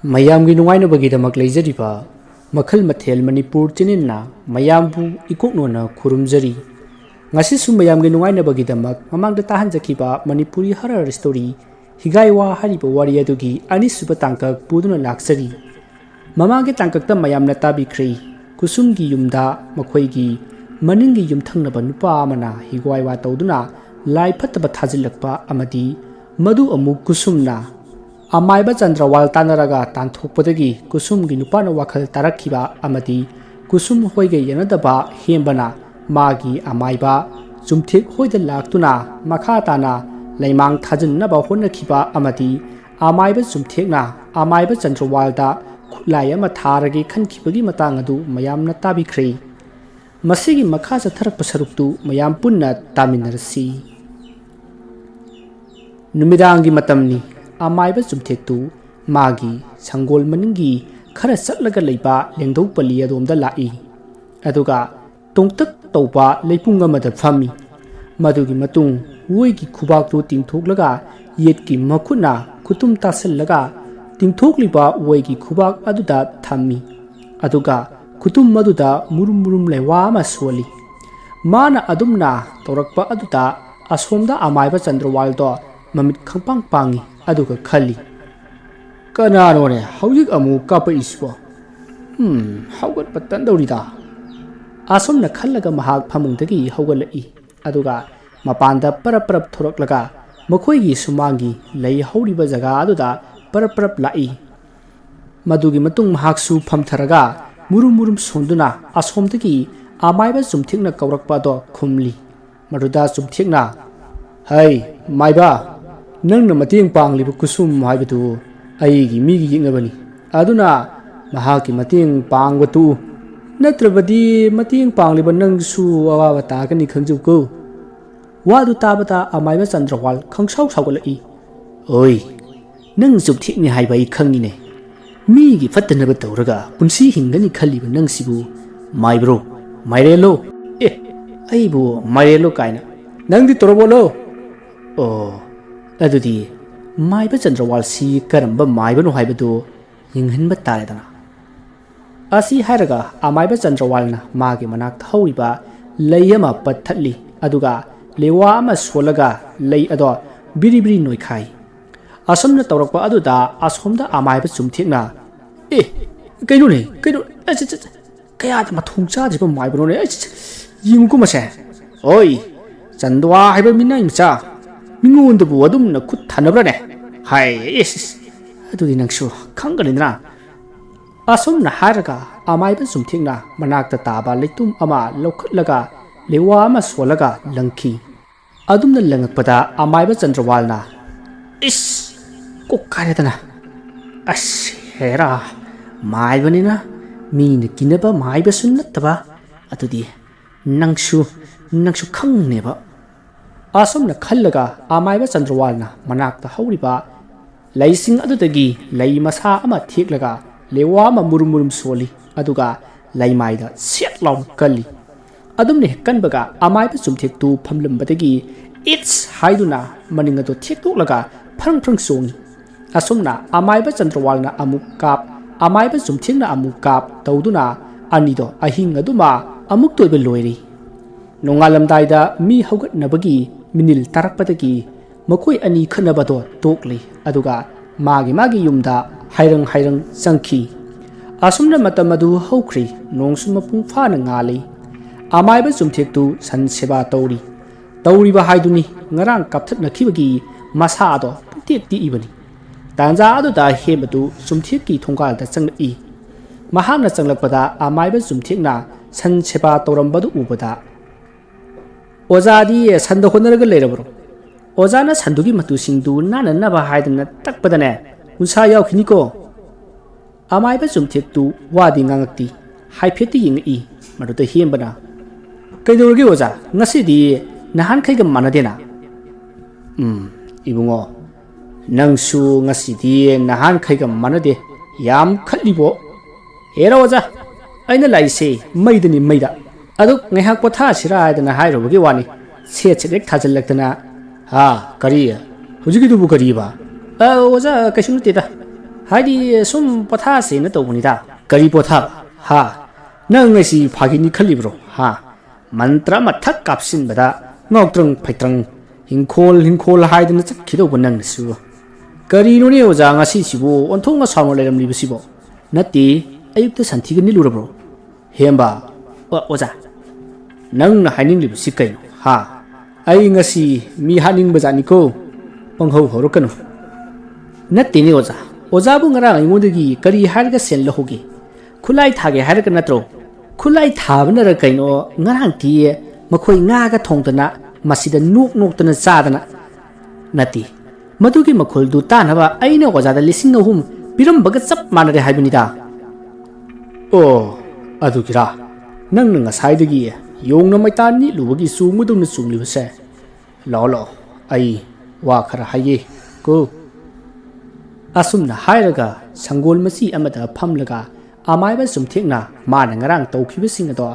ꯃꯌꯥꯝꯒꯤ ꯅꯨꯡꯉꯥꯏꯅꯕꯒꯤꯗꯃꯛ ꯂꯩꯖꯔꯤꯕ ꯃꯈꯜ ꯃꯊꯦꯜ ꯃꯅꯤꯄꯨꯔ ꯆꯦꯅꯦꯜꯅ ꯃꯌꯥꯝꯕꯨ ꯏꯀꯣꯛꯅꯣꯅ ꯈꯨꯔꯨꯝꯖꯔꯤ ꯉꯁꯤꯁꯨ ꯃꯌꯥꯝꯒꯤ ꯅꯨꯡꯉꯥꯏꯅꯕꯒꯤꯗꯃꯛ ꯃꯃꯥꯡꯗ ꯇꯥꯍꯟꯖꯈꯤꯕ ꯃꯅꯤꯄꯨꯔꯤ ꯍꯔꯔ ꯁ꯭ꯇꯣꯔꯤ ꯍꯤꯒꯥꯏꯋꯥ ꯍꯥꯏꯔꯤꯕ ꯋꯥꯔꯤ ꯑꯗꯨꯒꯤ ꯑꯅꯤꯁꯨꯕ ꯇꯥꯡꯀꯛ ꯄꯨꯗꯨꯅ ꯂꯥꯛꯆꯔꯤ ꯃꯃꯥꯡꯒꯤ ꯇꯥꯡꯀꯛꯇ ꯃꯌꯥꯝꯅ ꯇꯥꯕꯤꯈ꯭ꯔꯦ ꯀꯨꯁꯨꯝꯒꯤ ꯌꯨꯝꯗ ꯃꯈꯣꯏꯒꯤ ꯃꯅꯤꯡꯒꯤ ꯌꯨꯝꯊꯪꯅꯕ ꯅꯨꯄꯥ ꯑꯃꯅ ꯍꯤꯒꯥꯏꯋꯥ ꯇꯧꯗꯨꯅ ꯂꯥꯏ ꯐꯠꯇꯕ ꯊꯥꯖꯤꯜꯂꯛꯄ ꯑꯃꯗꯤ ꯃꯗꯨ ꯑꯃꯨꯛ ꯀꯨꯁꯨꯝꯅ ꯑꯃꯥꯏꯕ ꯆꯟꯗ꯭ꯔꯋꯥꯜ ꯇꯥꯟꯅꯔꯒ ꯇꯥꯟꯊꯣꯛꯄꯗꯒꯤ ꯀꯨꯁꯨꯝꯒꯤ ꯅꯨꯄꯥꯅ ꯋꯥꯈꯜ ꯇꯥꯔꯛꯈꯤꯕ ꯑꯃꯗꯤ ꯀꯨꯁꯨꯝ ꯍꯣꯏꯒ ꯌꯦꯟꯅꯗꯕ ꯍꯦꯟꯕꯅ ꯃꯥꯒꯤ ꯑꯃꯥꯏꯕ ꯆꯨꯝꯊꯦꯛ ꯍꯣꯏꯗ ꯂꯥꯛꯇꯨꯅ ꯃꯈꯥ ꯇꯥꯅ ꯂꯩꯃꯥꯡ ꯊꯥꯖꯤꯟꯅꯕ ꯍꯣꯠꯅꯈꯤꯕ ꯑꯃꯗꯤ ꯑꯃꯥꯏꯕ ꯆꯨꯝꯊꯦꯛꯅ ꯑꯃꯥꯏꯕ ꯆꯟꯗ꯭ꯔꯋꯥꯜꯗ ꯈꯨꯠꯂꯥꯏ ꯑꯃ ꯊꯥꯔꯒꯦ ꯈꯟꯈꯤꯕꯒꯤ ꯃꯇꯥꯡ ꯑꯗꯨ ꯃꯌꯥꯝꯅ ꯇꯥꯕꯤꯈ꯭ꯔꯦ ꯃꯁꯤꯒꯤ ꯃꯈꯥ ꯆꯠꯊꯔꯛꯄ ꯁꯔꯨꯛꯇꯨ ꯃꯌꯥꯝ ꯄꯨꯟꯅ ꯇꯥꯃꯤꯟꯅꯔꯁꯤ ꯅꯨꯃꯤꯗꯥꯡꯒꯤ ꯃꯇꯝꯅꯤ ꯑꯃꯥꯏꯕ ꯆꯨꯝꯊꯦꯛꯇꯨ ꯃꯥꯒꯤ ꯁꯪꯒꯣꯜ ꯃꯅꯤꯡꯒꯤ ꯈꯔ ꯆꯠꯂꯒ ꯂꯩꯕ ꯂꯦꯡꯗꯧ ꯄꯜꯂꯤ ꯑꯗꯣꯝꯗ ꯂꯥꯛꯏ ꯑꯗꯨꯒ ꯇꯣꯡꯇꯛ ꯇꯧꯕ ꯂꯩꯄꯨꯡ ꯑꯃꯗ ꯐꯝꯃꯤ ꯃꯗꯨꯒꯤ ꯃꯇꯨꯡ ꯋꯣꯏꯒꯤ ꯈꯨꯕꯥꯛꯇꯨ ꯇꯤꯡꯊꯣꯛꯂꯒ ꯌꯦꯠꯀꯤ ꯃꯈꯨꯠꯅ ꯈꯨꯇꯨꯝ ꯇꯥꯁꯜꯂꯒ ꯇꯤꯡꯊꯣꯛꯂꯤꯕ ꯋꯣꯏꯒꯤ ꯈꯨꯕꯥꯛ ꯑꯗꯨꯗ ꯊꯝꯃꯤ ꯑꯗꯨꯒ ꯈꯨꯇꯨꯝ ꯑꯗꯨꯗ ꯃꯨꯔꯨꯝ ꯃꯨꯔꯨꯝ ꯂꯩꯋꯥ ꯑꯃ ꯁꯣꯜꯂꯤ ꯃꯥꯅ ꯑꯗꯨꯝꯅ ꯇꯧꯔꯛꯄ ꯑꯗꯨꯗ ꯑꯁꯣꯝꯗ ꯑꯃꯥꯏꯕ ꯆꯟꯗ꯭ꯔꯋꯥꯜꯗꯣ ꯃꯃꯤꯠ ꯈꯪꯄꯥꯡ ꯄꯥꯡꯉꯤ ꯑꯗꯨꯒ ꯈꯜꯂꯤ ꯀꯅꯥꯅꯣꯅꯦ ꯍꯧꯖꯤꯛ ꯑꯃꯨꯛ ꯀꯥꯞꯄꯛꯏꯁꯤꯕꯣ ꯍꯧꯒꯠꯄ ꯇꯟꯗꯧꯔꯤꯗ ꯑꯁꯣꯝꯅ ꯈꯜꯂꯒ ꯃꯍꯥꯛ ꯐꯃꯨꯡꯗꯒꯤ ꯍꯧꯒꯠꯂꯛꯏ ꯑꯗꯨꯒ ꯃꯄꯥꯟꯗ ꯄꯔꯞ ꯄꯔꯞ ꯊꯣꯔꯛꯂꯒ ꯃꯈꯣꯏꯒꯤ ꯁꯨꯃꯥꯡꯒꯤ ꯂꯩ ꯍꯧꯔꯤꯕ ꯖꯒꯥ ꯑꯗꯨꯗ ꯄꯔꯞ ꯄꯔꯞ ꯂꯥꯛꯏ ꯃꯗꯨꯒꯤ ꯃꯇꯨꯡ ꯃꯍꯥꯛꯁꯨ ꯐꯝꯊꯔꯒ ꯃꯨꯔꯨꯝ ꯃꯨꯔꯨꯝ ꯁꯣꯟꯗꯨꯅ ꯑꯁꯣꯝꯗꯒꯤ ꯑꯃꯥꯏꯕ ꯆꯨꯝꯊꯦꯛꯅ ꯀꯧꯔꯛꯄ ꯑꯗꯣ ꯈꯨꯝꯂꯤ ꯃꯗꯨꯗ ꯆꯨꯝꯊꯦꯛꯅ ꯍꯩ ꯃꯥꯏꯕ ꯅꯪꯅ ꯃꯇꯦꯡ ꯄꯥꯡꯂꯤꯕ ꯀꯨꯁꯨꯝ ꯍꯥꯏꯕꯗꯨ ꯑꯩꯒꯤ ꯃꯤꯒꯤ ꯌꯦꯛꯅꯕꯅꯤ ꯑꯗꯨꯅ ꯃꯍꯥꯛꯀꯤ ꯃꯇꯦꯡ ꯄꯥꯡꯕ ꯇꯣꯛꯎ ꯅꯠꯇ꯭ꯔꯕꯗꯤ ꯃꯇꯦꯡ ꯄꯥꯡꯂꯤꯕ ꯅꯪꯁꯨ ꯑꯋꯥꯕ ꯇꯥꯒꯅꯤ ꯈꯪꯖꯧꯀꯣ ꯋꯥꯗꯨ ꯇꯥꯕꯗ ꯑꯃꯥꯏꯕ ꯆꯟꯗ꯭ꯔꯋꯥꯜ ꯈꯪꯁꯥꯎ ꯁꯥꯎꯒꯠꯂꯛꯏ ꯑꯣꯏ ꯅꯪ ꯆꯨꯝꯊꯦꯛꯅꯤ ꯍꯥꯏꯕ ꯑꯩ ꯈꯪꯉꯤꯅꯦ ꯃꯤꯒꯤ ꯐꯠꯇꯅꯕ ꯇꯧꯔꯒ ꯄꯨꯟꯁꯤ ꯍꯤꯡꯒꯅꯤ ꯈꯜꯂꯤꯕ ꯅꯪꯁꯤꯕꯨ ꯃꯥꯏꯕ꯭ꯔꯣ ꯃꯥꯏꯔꯦꯜꯂꯣ ꯑꯩꯕꯨ ꯃꯥꯏꯔꯦꯜꯂꯣ ꯀꯥꯏꯅ ꯅꯪꯗꯤ ꯇꯣꯔꯕꯣꯠꯂꯣ ꯑꯣ ꯑꯗꯨꯗꯤ ꯃꯥꯏꯕ ꯆꯟꯗ꯭ꯔꯋꯥꯜꯁꯤ ꯀꯔꯝꯕ ꯃꯥꯏꯕꯅꯣ ꯍꯥꯏꯕꯗꯨ ꯌꯦꯡꯍꯟꯕ ꯇꯥꯔꯦꯗꯅ ꯑꯁꯤ ꯍꯥꯏꯔꯒ ꯑꯃꯥꯏꯕ ꯆꯟꯗ꯭ꯔꯋꯥꯜꯅ ꯃꯥꯒꯤ ꯃꯅꯥꯛꯇ ꯍꯧꯔꯤꯕ ꯂꯩ ꯑꯃ ꯄꯠꯊꯠꯂꯤ ꯑꯗꯨꯒ ꯂꯦꯋꯥ ꯑꯃ ꯁꯣꯜꯂꯒ ꯂꯩ ꯑꯗꯣ ꯕꯤꯔꯤ ꯕꯤꯔꯤ ꯅꯣꯏꯈꯥꯏ ꯑꯁꯣꯝꯅ ꯇꯧꯔꯛꯄ ꯑꯗꯨꯗ ꯑꯁꯣꯝꯗ ꯑꯃꯥꯏꯕ ꯆꯨꯝꯊꯦꯛꯅ ꯀꯩꯅꯣꯅꯦ ꯀꯌꯥꯗ ꯃꯊꯣꯡ ꯆꯥꯗ꯭ꯔꯤꯕ ꯃꯥꯏꯕꯅꯣꯅꯦ ꯌꯦꯡꯉꯨꯀꯣ ꯃꯁꯦ ꯑꯣꯏ ꯆꯟꯗ꯭ꯋꯥ ꯍꯥꯏꯕ ꯃꯤꯅꯥꯏ ꯃꯆꯥ ꯃꯤꯉꯣꯟꯗꯕꯨ ꯑꯗꯨꯝꯅ ꯈꯨꯠ ꯊꯥꯅꯕ꯭ꯔꯅꯦ ꯍꯥꯏ ꯑꯗꯨꯗꯤ ꯅꯪꯁꯨ ꯈꯪꯒꯅꯤꯗꯅ ꯑꯁꯣꯝꯅ ꯍꯥꯏꯔꯒ ꯑꯃꯥꯏꯕ ꯆꯨꯝꯊꯦꯛꯅ ꯃꯅꯥꯛꯇ ꯇꯥꯕ ꯂꯩꯇꯨꯝ ꯑꯃ ꯂꯧꯈꯠꯂꯒ ꯂꯦꯋꯥ ꯑꯃ ꯁꯣꯜꯂꯒ ꯂꯪꯈꯤ ꯑꯗꯨꯝꯅ ꯂꯪꯉꯛꯄꯗ ꯑꯃꯥꯏꯕ ꯆꯟꯗ꯭ꯔꯋꯥꯜꯅ ꯀꯣꯛꯀꯥꯏꯔꯦꯗꯅ ꯍꯦꯔꯥ ꯃꯥꯏꯕꯅꯤꯅ ꯃꯤꯅ ꯀꯤꯅꯕ ꯃꯥꯏꯕꯁꯨ ꯅꯠꯇꯕ ꯑꯗꯨꯗꯤ ꯅꯪꯁꯨ ꯈꯪꯅꯦꯕ ꯑꯁꯣꯝꯅ ꯈꯜꯂꯒ ꯑꯃꯥꯏꯕ ꯆꯟꯗ꯭ꯔꯋꯥꯜꯅ ꯃꯅꯥꯛꯇ ꯍꯧꯔꯤꯕ ꯂꯩꯁꯤꯡ ꯑꯗꯨꯗꯒꯤ ꯂꯩ ꯃꯁꯥ ꯑꯃ ꯊꯦꯛꯂꯒ ꯂꯦꯋꯥ ꯑꯃ ꯃꯨꯔꯨꯝ ꯃꯨꯔꯨꯝ ꯁꯣꯜꯂꯤ ꯑꯗꯨꯒ ꯂꯩꯃꯥꯏꯗ ꯁꯦꯠ ꯂꯥꯎꯅ ꯀꯜꯂꯤ ꯑꯗꯨꯝꯅ ꯍꯦꯛ ꯀꯟꯕꯒ ꯑꯃꯥꯏꯕ ꯆꯨꯝꯊꯦꯛꯇꯨ ꯐꯝꯂꯝꯕꯗꯒꯤ ꯏꯠꯁ ꯍꯥꯏꯗꯨꯅ ꯃꯅꯤꯡ ꯑꯗꯨ ꯊꯦꯛꯇꯣꯛꯂꯒ ꯐ꯭ꯔꯪ ꯐ꯭ꯔꯪ ꯆꯣꯡꯉꯤ ꯑꯁꯨꯝꯅ ꯑꯃꯥꯏꯕ ꯆꯟꯗ꯭ꯔꯋꯥꯜꯅ ꯑꯃꯨꯛ ꯀꯥꯞ ꯑꯃꯥꯏꯕ ꯆꯨꯝꯊꯦꯛꯅ ꯑꯃꯨꯛ ꯀꯥꯞ ꯇꯧꯗꯨꯅ ꯑꯅꯤꯗꯣ ꯑꯍꯤꯡ ꯑꯗꯨꯃ ꯑꯃꯨꯛ ꯇꯣꯏꯕ ꯂꯣꯏꯔꯤ ꯅꯣꯡꯉꯥꯜꯂꯝꯗꯥꯏꯗ ꯃꯤ ꯍꯧꯒꯠꯅꯕꯒꯤ ꯃꯤꯅꯤꯜ ꯇꯥꯔꯛꯄꯗꯒꯤ ꯃꯈꯣꯏ ꯑꯅꯤ ꯈꯠꯅꯕꯗꯣ ꯇꯣꯛꯂꯤ ꯑꯗꯨꯒ ꯃꯥꯒꯤ ꯌꯨꯝꯗ ꯍꯥꯏꯔꯪ ꯆꯪꯈꯤ ꯑꯁꯨꯝꯅ ꯃꯇꯝ ꯑꯗꯨ ꯍꯧꯈ꯭ꯔꯤ ꯅꯣꯡꯁꯨ ꯃꯄꯨꯡ ꯐꯥꯅ ꯉꯥꯜꯂꯤ ꯑꯃꯥꯏꯕ ꯆꯨꯝꯊꯦꯛꯇꯨ ꯁꯟ ꯁꯦꯕꯥ ꯇꯧꯔꯤꯕ ꯍꯥꯏꯗꯨꯅꯤ ꯉꯔꯥꯡ ꯀꯥꯞꯊꯠꯅꯈꯤꯕꯒꯤ ꯃꯁꯥꯗꯣ ꯄꯨꯡꯇꯦꯛ ꯇꯦꯛꯏꯕꯅꯤ ꯇꯥꯟꯖꯥ ꯑꯗꯨꯗ ꯍꯦꯟꯕꯗꯨ ꯆꯨꯝꯊꯦꯛꯀꯤ ꯊꯣꯡꯒꯥꯜꯗ ꯆꯪꯂꯛꯏ ꯃꯍꯥꯛꯅ ꯆꯪꯂꯛꯄꯗ ꯑꯃꯥꯏꯕ ꯆꯨꯝꯊꯦꯛꯅ ꯁꯟ ꯁꯦꯕꯥ ꯇꯧꯔꯝꯕꯗꯨ ꯎꯕꯗ ꯑꯣꯖꯥꯗꯤ ꯁꯟꯗ ꯍꯣꯠꯅꯔꯒ ꯂꯩꯔꯕ꯭ꯔꯣ ꯑꯣꯖꯥꯅ ꯁꯟꯗꯨꯒꯤ ꯃꯇꯨꯁꯤꯡꯗꯨ ꯅꯥꯟꯅꯅꯕ ꯍꯥꯏꯗꯅ ꯇꯛꯄꯗꯅꯦ ꯎꯟꯁꯥ ꯌꯥꯎꯈꯤꯅꯤꯀꯣ ꯑꯃꯥꯏꯕ ꯆꯨꯝꯊꯦꯛꯇꯨ ꯋꯥꯗꯤ ꯉꯥꯡꯉꯛꯇꯤ ꯍꯥꯏꯐꯦꯠꯇꯤ ꯌꯦꯡꯉꯛꯏ ꯃꯗꯨꯗ ꯍꯦꯟꯕꯅ ꯀꯩꯗꯧꯔꯒꯦ ꯑꯣꯖꯥ ꯉꯁꯤꯗꯤ ꯅꯍꯥꯟꯈꯩꯒ ꯃꯥꯟꯅꯗꯦꯅ ꯏꯕꯨꯡꯉꯣ ꯅꯪꯁꯨ ꯉꯁꯤꯗꯤ ꯅꯍꯥꯟꯈꯩꯒ ꯃꯥꯟꯅꯗꯦ ꯌꯥꯝ ꯈꯠꯂꯤꯕꯣ ꯍꯦꯔꯥ ꯑꯣꯖꯥ ꯑꯩꯅ ꯂꯥꯛꯏꯁꯦ ꯃꯩꯗꯅꯤ ꯃꯩꯗ ꯑꯗꯨ ꯉꯥꯏꯍꯥꯛ ꯄꯣꯊꯥꯁꯤꯔꯥ ꯍꯥꯏꯗꯅ ꯍꯥꯏꯔꯨꯕꯒꯤ ꯋꯥꯅꯤ ꯁꯦꯠ ꯍꯦꯛ ꯊꯥꯖꯤꯜꯂꯛꯇꯅ ꯀꯔꯤ ꯍꯧꯖꯤꯛꯀꯤꯗꯨꯕꯨ ꯀꯔꯤꯕ ꯑꯣꯖꯥ ꯀꯩꯁꯨ ꯅꯠꯇꯦꯗ ꯍꯥꯏꯗꯤ ꯁꯨꯝ ꯄꯣꯊꯥꯁꯦꯅ ꯇꯧꯕꯅꯤꯗ ꯀꯔꯤ ꯄꯣꯊꯥꯕ ꯍꯥ ꯅꯪ ꯉꯁꯤ ꯐꯥꯒꯤꯅꯤ ꯈꯜꯂꯤꯕ꯭ꯔꯣ ꯍꯥ ꯃꯟꯇ꯭ꯔ ꯃꯊꯛ ꯀꯥꯞꯁꯤꯟꯕꯗ ꯉꯥꯎꯇ꯭ꯔꯪ ꯐꯩꯇ꯭ꯔꯪ ꯍꯤꯡꯈꯣꯜ ꯍꯥꯏꯗꯅ ꯆꯠꯈꯤꯗꯧꯕ ꯅꯪꯅꯁꯨ ꯀꯔꯤꯅꯣꯅꯦ ꯑꯣꯖꯥ ꯉꯁꯤꯁꯤꯕꯨ ꯑꯣꯟꯊꯣꯛꯅ ꯁꯥꯎꯅ ꯂꯩꯔꯝꯂꯤꯕꯁꯤꯕꯣ ꯅꯠꯇꯦ ꯑꯌꯨꯛꯇ ꯁꯟꯊꯤꯒ ꯅꯤꯜꯂꯨꯔꯕ꯭ꯔꯣ ꯍꯦꯝꯕ ꯑꯣꯖꯥ ꯅꯪꯅ ꯍꯥꯏꯅꯤꯡꯂꯤꯕꯁꯤ ꯀꯩꯅꯣ ꯍꯥ ꯑꯩ ꯉꯁꯤ ꯃꯤ ꯍꯥꯠꯅꯤꯡꯕꯖꯥꯠꯅꯤꯀꯣ ꯄꯪꯍꯧ ꯍꯧꯔꯛꯀꯅꯨ ꯅꯠꯇꯦꯅꯦ ꯑꯣꯖꯥ ꯑꯣꯖꯥꯕꯨ ꯉꯔꯥꯡ ꯑꯩꯉꯣꯟꯗꯒꯤ ꯀꯔꯤ ꯍꯥꯏꯔꯒ ꯁꯦꯟ ꯂꯧꯍꯧꯒꯦ ꯈꯨꯠꯂꯥꯏ ꯊꯥꯒꯦ ꯍꯥꯏꯔꯒ ꯅꯠꯇ꯭ꯔꯣ ꯈꯨꯠꯂꯥꯏ ꯊꯥꯕꯅꯔ ꯀꯩꯅꯣ ꯉꯔꯥꯡꯗꯤ ꯃꯈꯣꯏ ꯉꯥꯒ ꯊꯣꯡꯗꯅ ꯃꯁꯤꯗ ꯅꯣꯛꯇꯅ ꯆꯥꯗꯅ ꯅꯠꯇꯦ ꯃꯗꯨꯒꯤ ꯃꯈꯣꯜꯗꯨ ꯇꯥꯅꯕ ꯑꯩꯅ ꯑꯣꯖꯥꯗ 3,000 ꯄꯤꯔꯝꯕꯒ ꯆꯞ ꯃꯥꯟꯅꯔꯦ ꯍꯥꯏꯕꯅꯤꯗ ꯑꯣ ꯑꯗꯨꯒꯤꯔꯥ ꯅꯪꯅ ꯉꯁꯥꯏꯗꯒꯤ ꯌꯣꯡꯅ ꯃꯩꯇꯥꯟ ꯅꯤꯠꯂꯨꯕꯒꯤ ꯆꯣꯡꯕꯗꯧꯅ ꯆꯣꯡꯂꯤꯕꯁꯦ ꯂꯥꯛꯑꯣ ꯑꯩ ꯋꯥ ꯈꯔ ꯍꯥꯏꯒꯦ ꯀꯣ ꯑꯁꯨꯝꯅ ꯍꯥꯏꯔꯒ ꯁꯪꯒꯣꯜ ꯃꯆꯤ ꯑꯃꯗ ꯐꯝꯂꯒ ꯑꯃꯥꯏꯕ ꯆꯨꯝꯊꯦꯛꯅ ꯃꯥꯅ ꯉꯔꯥꯡ ꯇꯧꯈꯤꯕꯁꯤꯡ ꯑꯗꯣ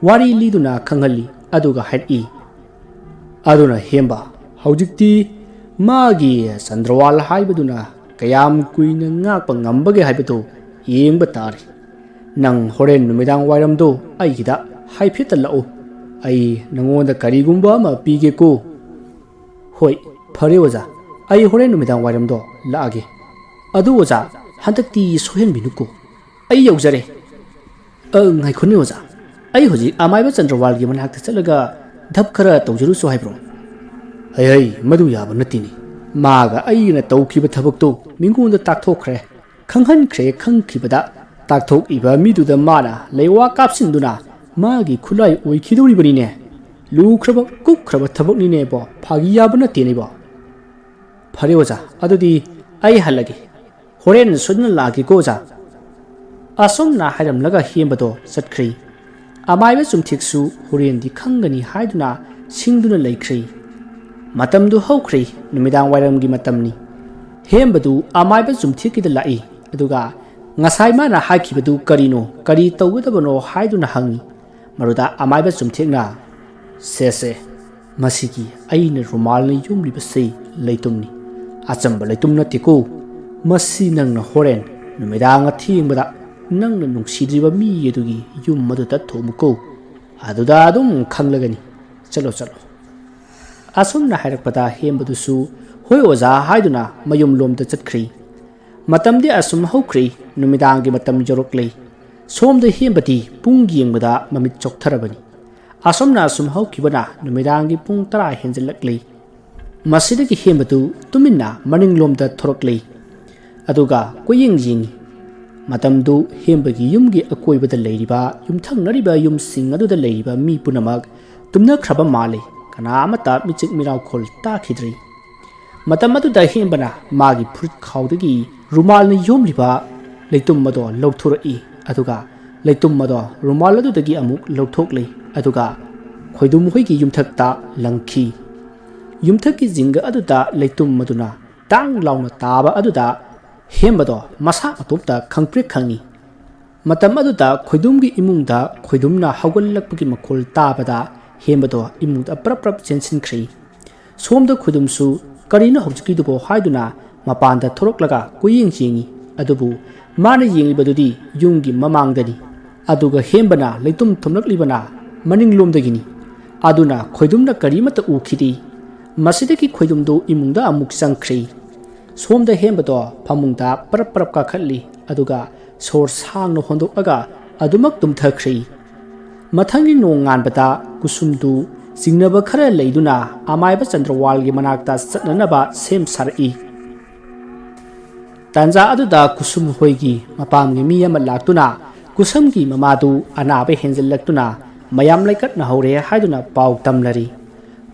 ꯋꯥꯔꯤ ꯂꯤꯗꯨꯅ ꯈꯪꯍꯜꯂꯤ ꯑꯗꯨꯒ ꯍꯥꯏꯔꯛꯏ ꯑꯗꯨꯅ ꯍꯦꯝꯕ ꯍꯧꯖꯤꯛꯇꯤ ꯃꯥꯒꯤ ꯆꯟꯗ꯭ꯔꯋꯥꯜ ꯍꯥꯏꯕꯗꯨꯅ ꯀꯌꯥꯝ ꯀꯨꯏꯅ ꯉꯥꯛꯄ ꯉꯝꯕꯒꯦ ꯍꯥꯏꯕꯗꯨ ꯌꯦꯡꯕ ꯇꯥꯔꯦ ꯅꯪ ꯍꯣꯔꯦꯟ ꯅꯨꯃꯤꯗꯥꯡ ꯋꯥꯏꯔꯝꯗꯣ ꯑꯩꯒꯤꯗ ꯍꯥꯏꯐꯦꯠꯇ ꯂꯥꯛꯎ ꯑꯩ ꯅꯉꯣꯟꯗ ꯀꯔꯤꯒꯨꯝꯕ ꯑꯃ ꯄꯤꯒꯦꯀꯣ ꯍꯣꯏ ꯐꯔꯦ ꯑꯣꯖꯥ ꯑꯩ ꯍꯣꯔꯦꯟ ꯅꯨꯃꯤꯗꯥꯡ ꯋꯥꯏꯔꯝꯗꯣ ꯂꯥꯛꯑꯒꯦ ꯑꯗꯨ ꯑꯣꯖꯥ ꯍꯟꯗꯛꯇꯤ ꯁꯣꯏꯍꯟꯕꯤꯅꯨꯀꯣ ꯑꯩ ꯌꯧꯖꯔꯦ ꯉꯥꯏꯈꯣꯅꯦ ꯑꯣꯖꯥ ꯑꯩ ꯍꯧꯖꯤꯛ ꯑꯃꯥꯏꯕ ꯆꯟꯗ꯭ꯔꯋꯥꯜꯒꯤ ꯃꯅꯥꯛꯇ ꯆꯠꯂꯒ ꯙꯞ ꯈꯔ ꯇꯧꯖꯔꯨꯁꯨ ꯍꯥꯏꯕ꯭ꯔꯣ ꯍꯩ ꯃꯗꯨ ꯌꯥꯕ ꯅꯠꯇꯦꯅꯦ ꯃꯥꯒ ꯑꯩꯅ ꯇꯧꯈꯤꯕ ꯊꯕꯛꯇꯨ ꯃꯤꯉꯣꯟꯗ ꯇꯥꯛꯊꯣꯛꯈ꯭ꯔꯦ ꯈꯪꯍꯟꯈ꯭ꯔꯦ ꯈꯪꯈꯤꯕꯗ ꯇꯥꯛꯊꯣꯛꯏꯕ ꯃꯤꯗꯨꯗ ꯃꯥꯅ ꯂꯩꯋꯥ ꯀꯥꯞꯁꯤꯟꯗꯨꯅ ꯃꯥꯒꯤ ꯈꯨꯠꯂꯥꯏ ꯑꯣꯏꯈꯤꯗꯧꯔꯤꯕꯅꯤꯅꯦ ꯂꯨꯈ꯭ꯔꯕ ꯀꯨꯞꯈ꯭ꯔꯕ ꯊꯕꯛꯅꯤꯅꯦꯕꯣ ꯐꯥꯒꯤ ꯌꯥꯕ ꯅꯠꯇꯦꯅꯦꯕꯣ ꯐꯔꯦ ꯑꯣꯖꯥ ꯑꯗꯨꯗꯤ ꯑꯩ ꯍꯜꯂꯒꯦ ꯍꯣꯔꯦꯟ ꯁꯣꯏꯗꯅ ꯂꯥꯛꯑꯒꯦꯀꯣ ꯑꯣꯖꯥ ꯑꯁꯨꯝꯅ ꯍꯥꯏꯔꯝꯂꯒ ꯍꯦꯝꯕꯗꯣ ꯆꯠꯈ꯭ꯔꯤ ꯑꯃꯥꯏꯕ ꯆꯨꯝꯊꯦꯛꯁꯨ ꯍꯣꯔꯦꯟꯗꯤ ꯈꯪꯒꯅꯤ ꯍꯥꯏꯗꯨꯅ ꯁꯤꯡꯗꯨꯅ ꯂꯩꯈ꯭ꯔꯤ ꯃꯇꯝꯗꯨ ꯍꯧꯈ꯭ꯔꯤ ꯅꯨꯃꯤꯗꯥꯡ ꯋꯥꯏꯔꯝꯒꯤ ꯃꯇꯝꯅꯤ ꯍꯦꯝꯕꯗꯨ ꯑꯃꯥꯏꯕ ꯆꯨꯝꯊꯦꯛꯀꯤꯗ ꯂꯥꯛꯏ ꯑꯗꯨꯒ ꯉꯁꯥꯏ ꯃꯥꯅ ꯍꯥꯏꯈꯤꯕꯗꯨ ꯀꯔꯤꯅꯣ ꯀꯔꯤ ꯇꯧꯒꯗꯕꯅꯣ ꯍꯥꯏꯗꯨꯅ ꯍꯪꯉꯤ ꯃꯗꯨꯗ ꯑꯃꯥꯏꯕ ꯆꯨꯝꯊꯦꯛꯅ ꯁꯦ ꯃꯁꯤꯒꯤ ꯑꯩꯅ ꯔꯨꯃꯥꯜꯅ ꯌꯣꯝꯂꯤꯕꯁꯤ ꯂꯩꯇꯨꯝꯅꯤ ꯑꯆꯝꯕ ꯂꯩꯇꯨꯝ ꯅꯠꯇꯦꯀꯣ ꯃꯁꯤ ꯅꯪꯅ ꯍꯣꯔꯦꯟ ꯅꯨꯃꯤꯗꯥꯡ ꯑꯊꯦꯡꯕꯗ ꯅꯪꯅ ꯅꯨꯡꯁꯤꯗ꯭ꯔꯤꯕ ꯃꯤ ꯑꯗꯨꯒꯤ ꯌꯨꯝ ꯑꯗꯨꯗ ꯊꯣꯝꯃꯨꯀꯣ ꯑꯗꯨꯗ ꯑꯗꯨꯝ ꯈꯪꯂꯒꯅꯤ ꯆꯠꯂꯣ ꯑꯁꯨꯝꯅ ꯍꯥꯏꯔꯛꯄꯗ ꯍꯦꯝꯕꯗꯨꯁꯨ ꯍꯣꯏ ꯑꯣꯖꯥ ꯍꯥꯏꯗꯨꯅ ꯃꯌꯨꯝꯂꯣꯝꯗ ꯆꯠꯈ꯭ꯔꯤ ꯃꯇꯝꯗꯤ ꯑꯁꯨꯝ ꯍꯧꯈ꯭ꯔꯤ ꯅꯨꯃꯤꯗꯥꯡꯒꯤ ꯃꯇꯝ ꯌꯧꯔꯛꯂꯤ ꯁꯣꯝꯗ ꯍꯦꯝꯕꯗꯤ ꯄꯨꯡ ꯌꯦꯡꯕꯗ ꯃꯃꯤꯠ ꯆꯣꯛꯊꯔꯕꯅꯤ ꯑꯁꯨꯝꯅ ꯑꯁꯨꯝ ꯍꯧꯈꯤꯕꯅ ꯅꯨꯃꯤꯗꯥꯡꯒꯤ ꯄꯨꯡ 10 ꯍꯦꯟꯖꯜꯂꯛꯂꯤ ꯃꯁꯤꯗꯒꯤ ꯍꯦꯝꯕꯗꯨ ꯇꯨꯃꯤꯟꯅ ꯃꯅꯤꯡꯂꯣꯝꯗ ꯊꯣꯔꯛꯂꯤ ꯑꯗꯨꯒ ꯀꯣꯏꯌꯦꯡ ꯌꯦꯡꯉꯤ ꯃꯇꯝꯗꯨ ꯍꯦꯝꯕꯒꯤ ꯌꯨꯝꯒꯤ ꯑꯀꯣꯏꯕꯗ ꯂꯩꯔꯤꯕ ꯌꯨꯝꯊꯪꯅꯔꯤꯕ ꯌꯨꯝꯁꯤꯡ ꯑꯗꯨꯗ ꯂꯩꯔꯤꯕ ꯃꯤ ꯄꯨꯝꯅꯃꯛ ꯇꯨꯝꯅꯈ꯭ꯔꯕ ꯃꯥꯜꯂꯤ ꯀꯅꯥ ꯑꯃꯠꯇ ꯃꯤꯆꯤꯛ ꯃꯤꯔꯥꯎꯈꯣꯜ ꯇꯥꯈꯤꯗ꯭ꯔꯤ ꯃꯇꯝ ꯑꯗꯨꯗ ꯍꯦꯝꯕꯅ ꯃꯥꯒꯤ ꯐꯨꯔꯤꯠ ꯈꯥꯎꯗꯒꯤ ꯔꯨꯃꯥꯜꯅ ꯌꯣꯝꯂꯤꯕ ꯂꯩꯇꯨꯝ ꯑꯗꯣ ꯂꯧꯊꯣꯔꯛꯏ ꯑꯗꯨꯒ ꯂꯩꯇꯨꯝ ꯑꯗꯣ ꯔꯨꯃꯥꯜ ꯑꯗꯨꯗꯒꯤ ꯑꯃꯨꯛ ꯂꯧꯊꯣꯛꯂꯤ ꯑꯗꯨꯒ ꯈꯣꯏꯗꯨꯝ ꯍꯣꯏꯒꯤ ꯌꯨꯝꯊꯛꯇ ꯂꯪꯈꯤ ꯌꯨꯝꯊꯛꯀꯤ ꯖꯤꯡꯒ ꯑꯗꯨꯗ ꯂꯩꯇꯨꯝ ꯑꯗꯨꯅ ꯇꯥꯡ ꯂꯥꯎꯅ ꯇꯥꯕ ꯑꯗꯨꯗ ꯍꯦꯝꯕꯗꯣ ꯃꯁꯥ ꯃꯇꯣꯝꯇ ꯈꯪꯄ꯭ꯔꯦꯛ ꯈꯪꯉꯤ ꯃꯇꯝ ꯑꯗꯨꯗ ꯈꯣꯏꯗꯨꯝꯒꯤ ꯏꯃꯨꯡꯗ ꯈꯣꯏꯗꯨꯝꯅ ꯍꯧꯒꯠꯂꯛꯄꯒꯤ ꯃꯈꯣꯜ ꯇꯥꯕꯗ ꯍꯦꯝꯕꯗꯣ ꯏꯃꯨꯡꯗ ꯄ꯭ꯔꯞ ꯆꯦꯟꯁꯤꯟꯈ꯭ꯔꯤ ꯁꯣꯝꯗ ꯈꯣꯏꯗꯨꯝꯁꯨ ꯀꯔꯤꯅꯣ ꯍꯧꯖꯤꯛꯀꯤꯗꯨꯕꯣ ꯍꯥꯏꯗꯨꯅ ꯃꯄꯥꯟꯗ ꯊꯣꯔꯛꯂꯒ ꯀꯣꯏꯌꯦꯡ ꯌꯦꯡꯉꯤ ꯑꯗꯨꯕꯨ ꯃꯥꯅ ꯌꯦꯡꯂꯤꯕꯗꯨꯗꯤ ꯌꯨꯝꯒꯤ ꯃꯃꯥꯡꯗꯅꯤ ꯑꯗꯨꯒ ꯍꯦꯝꯕꯅ ꯂꯩꯇꯨꯝ ꯊꯨꯝꯂꯛꯂꯤꯕꯅ ꯃꯅꯤꯡꯂꯣꯝꯗꯒꯤꯅꯤ ꯑꯗꯨꯅ ꯈꯣꯏꯗꯨꯝꯅ ꯀꯔꯤꯃꯠꯇ ꯎꯈꯤꯗꯦ ꯃꯁꯤꯗꯒꯤ ꯈꯣꯏꯗꯨꯝꯗꯨ ꯏꯃꯨꯡꯗ ꯑꯃꯨꯛ ꯆꯪꯈ꯭ꯔꯤ ꯁꯣꯝꯗ ꯍꯦꯝꯕꯗꯣ ꯐꯃꯨꯡꯗ ꯄꯔꯞ ꯀꯥꯈꯠꯂꯤ ꯑꯗꯨꯒ ꯁꯣꯔ ꯁꯥꯡꯅ ꯍꯣꯟꯗꯣꯛꯂꯒ ꯑꯗꯨꯃꯛ ꯇꯨꯝꯊꯈ꯭ꯔꯤ ꯃꯊꯪꯒꯤ ꯅꯣꯡ ꯉꯥꯟꯕꯗ ꯀꯨꯁꯨꯝꯗꯨ ꯆꯤꯡꯅꯕ ꯈꯔ ꯂꯩꯗꯨꯅ ꯑꯃꯥꯏꯕ ꯆꯟꯗ꯭ꯔꯋꯥꯜꯒꯤ ꯃꯅꯥꯛꯇ ꯆꯠꯅꯅꯕ ꯁꯦꯝ ꯁꯥꯔꯛꯏ ꯇꯥꯟꯖꯥ ꯑꯗꯨꯗ ꯀꯨꯁꯨꯝ ꯍꯣꯏꯒꯤ ꯃꯄꯥꯝꯒꯤ ꯃꯤ ꯑꯃ ꯂꯥꯛꯇꯨꯅ ꯀꯨꯁꯨꯝꯒꯤ ꯃꯃꯥꯗꯨ ꯑꯅꯥꯕ ꯍꯦꯟꯖꯜꯂꯛꯇꯨꯅ ꯃꯌꯥꯝ ꯂꯩꯀꯠꯅ ꯍꯧꯔꯦ ꯍꯥꯏꯗꯨꯅ ꯄꯥꯎ ꯇꯝꯂꯔꯤ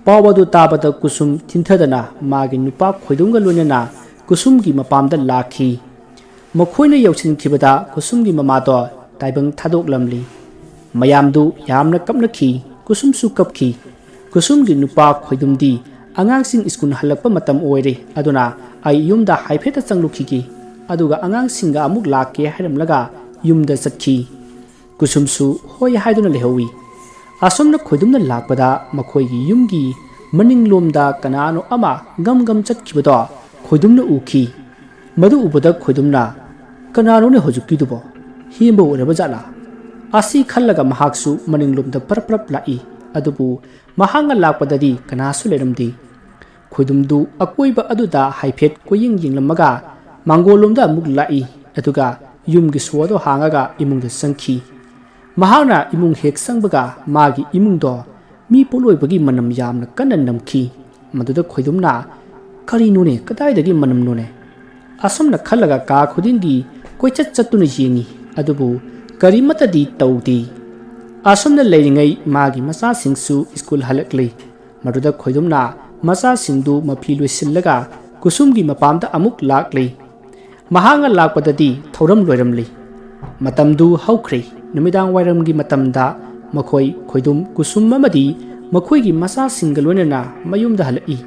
ꯄꯥꯎ ꯑꯗꯨ ꯇꯥꯕꯗ ꯀꯨꯁꯨꯝ ꯊꯤꯟꯊꯗꯅ ꯃꯥꯒꯤ ꯅꯨꯄꯥ ꯈꯣꯏꯗꯨꯝꯒ ꯂꯣꯏꯅꯅ ꯀꯨꯁꯨꯝꯒꯤ ꯃꯄꯥꯝꯗ ꯂꯥꯛꯈꯤ ꯃꯈꯣꯏꯅ ꯌꯧꯁꯤꯟꯈꯤꯕꯗ ꯀꯨꯁꯨꯝꯒꯤ ꯃꯃꯥꯗꯣ ꯇꯥꯏꯕꯪ ꯊꯥꯗꯣꯛꯂꯝꯂꯤ ꯃꯌꯥꯝꯗꯨ ꯌꯥꯝꯅ ꯀꯞꯅꯈꯤ ꯀꯨꯁꯨꯝꯁꯨ ꯀꯞꯈꯤ ꯀꯨꯁꯨꯝꯒꯤ ꯅꯨꯄꯥ ꯈꯣꯏꯗꯨꯝꯗꯤ ꯑꯉꯥꯡꯁꯤꯡ ꯁ꯭ꯀꯨꯜ ꯍꯜꯂꯛꯄ ꯃꯇꯝ ꯑꯣꯏꯔꯦ ꯑꯗꯨꯅ ꯑꯩ ꯌꯨꯝꯗ ꯍꯥꯏꯐꯦꯠꯇ ꯆꯪꯂꯨꯈꯤꯒꯦ ꯑꯗꯨꯒ ꯑꯉꯥꯡꯁꯤꯡꯒ ꯑꯃꯨꯛ ꯂꯥꯛꯀꯦ ꯍꯥꯏꯔꯝꯂꯒ ꯌꯨꯝꯗ ꯆꯠꯈꯤ ꯀꯨꯁꯨꯝꯁꯨ ꯍꯣꯏ ꯍꯥꯏꯗꯨꯅ ꯂꯩꯍꯧꯏ ꯑꯁꯨꯝꯅ ꯈꯣꯏꯗꯨꯝꯅ ꯂꯥꯛꯄꯗ ꯃꯈꯣꯏꯒꯤ ꯌꯨꯝꯒꯤ ꯃꯅꯤꯡꯂꯣꯝꯗ ꯀꯅꯥꯅꯣ ꯑꯃ ꯒꯝ ꯆꯠꯈꯤꯕꯗꯣ ꯈꯣꯏꯗꯨꯝꯅ ꯎꯈꯤ ꯃꯗꯨ ꯎꯕꯗ ꯈꯣꯏꯗꯨꯝꯅ ꯀꯅꯥꯅꯣꯅꯦ ꯍꯧꯖꯤꯛꯀꯤꯗꯨꯕꯣ ꯍꯦꯝꯕ ꯑꯣꯏꯔꯕ ꯖꯥꯠꯂꯥ ꯑꯁꯤ ꯈꯜꯂꯒ ꯃꯍꯥꯛꯁꯨ ꯃꯅꯤꯡꯂꯣꯝꯗ ꯄꯔꯞ ꯄꯔꯞ ꯂꯥꯛꯏ ꯑꯗꯨꯕꯨ ꯃꯍꯥꯛꯅ ꯂꯥꯛꯄꯗꯗꯤ ꯀꯅꯥꯁꯨ ꯂꯩꯔꯝꯗꯦ ꯈꯣꯏꯗꯨꯝꯗꯨ ꯑꯀꯣꯏꯕ ꯑꯗꯨꯗ ꯍꯥꯏꯐꯦꯠ ꯀꯣꯏꯌꯦꯡ ꯌꯦꯡꯂꯝꯃꯒ ꯃꯥꯡꯒꯣꯜꯂꯣꯝꯗ ꯑꯃꯨꯛ ꯂꯥꯛꯏ ꯑꯗꯨꯒ ꯌꯨꯝꯒꯤ ꯁꯣꯗꯣ ꯍꯥꯡꯉꯒ ꯏꯃꯨꯡꯗ ꯆꯪꯈꯤ ꯃꯍꯥꯛꯅ ꯏꯃꯨꯡ ꯍꯦꯛ ꯆꯪꯕꯒ ꯃꯥꯒꯤ ꯏꯃꯨꯡꯗꯣ ꯃꯤ ꯄꯣꯠꯂꯣꯏꯕꯒꯤ ꯃꯅꯝ ꯌꯥꯝꯅ ꯀꯟꯅ ꯅꯝꯈꯤ ꯃꯗꯨꯗ ꯈꯣꯏꯗꯨꯝꯅ ꯀꯔꯤꯅꯣꯅꯦ ꯀꯗꯥꯏꯗꯒꯤ ꯃꯅꯝꯅꯣꯅꯦ ꯑꯁꯨꯝꯅ ꯈꯜꯂꯒ ꯀꯥ ꯈꯨꯗꯤꯡꯒꯤ ꯀꯣꯏꯆꯠ ꯆꯠꯇꯨꯅ ꯌꯦꯡꯉꯤ ꯑꯗꯨꯕꯨ ꯀꯔꯤꯃꯠꯇꯗꯤ ꯇꯧꯗꯦ ꯑꯁꯨꯝꯅ ꯂꯩꯔꯤꯉꯩ ꯃꯥꯒꯤ ꯃꯆꯥꯁꯤꯡꯁꯨ ꯁ꯭ꯀꯨꯜ ꯍꯜꯂꯛꯂꯤ ꯃꯗꯨꯗ ꯈꯣꯏꯗꯨꯝꯅ ꯃꯆꯥꯁꯤꯡꯗꯨ ꯃꯐꯤ ꯂꯣꯏꯁꯤꯜꯂꯒ ꯀꯨꯁꯨꯝꯒꯤ ꯃꯄꯥꯝꯗ ꯑꯃꯨꯛ ꯂꯥꯛꯂꯤ ꯃꯍꯥꯛꯅ ꯂꯥꯛꯄꯗꯗꯤ ꯊꯧꯔꯝ ꯂꯣꯏꯔꯝꯂꯤ ꯃꯇꯝꯗꯨ ꯍꯧꯈ꯭ꯔꯦ ꯅꯨꯃꯤꯗꯥꯡ ꯋꯥꯏꯔꯝꯒꯤ ꯃꯇꯝꯗ ꯃꯈꯣꯏ ꯈꯣꯏꯗꯨꯝ ꯀꯨꯁꯨꯝ ꯑꯃꯗꯤ ꯃꯈꯣꯏꯒꯤ ꯃꯆꯥꯁꯤꯡꯒ ꯂꯣꯏꯅꯅ ꯃꯌꯨꯝꯗ ꯍꯜꯂꯛꯏ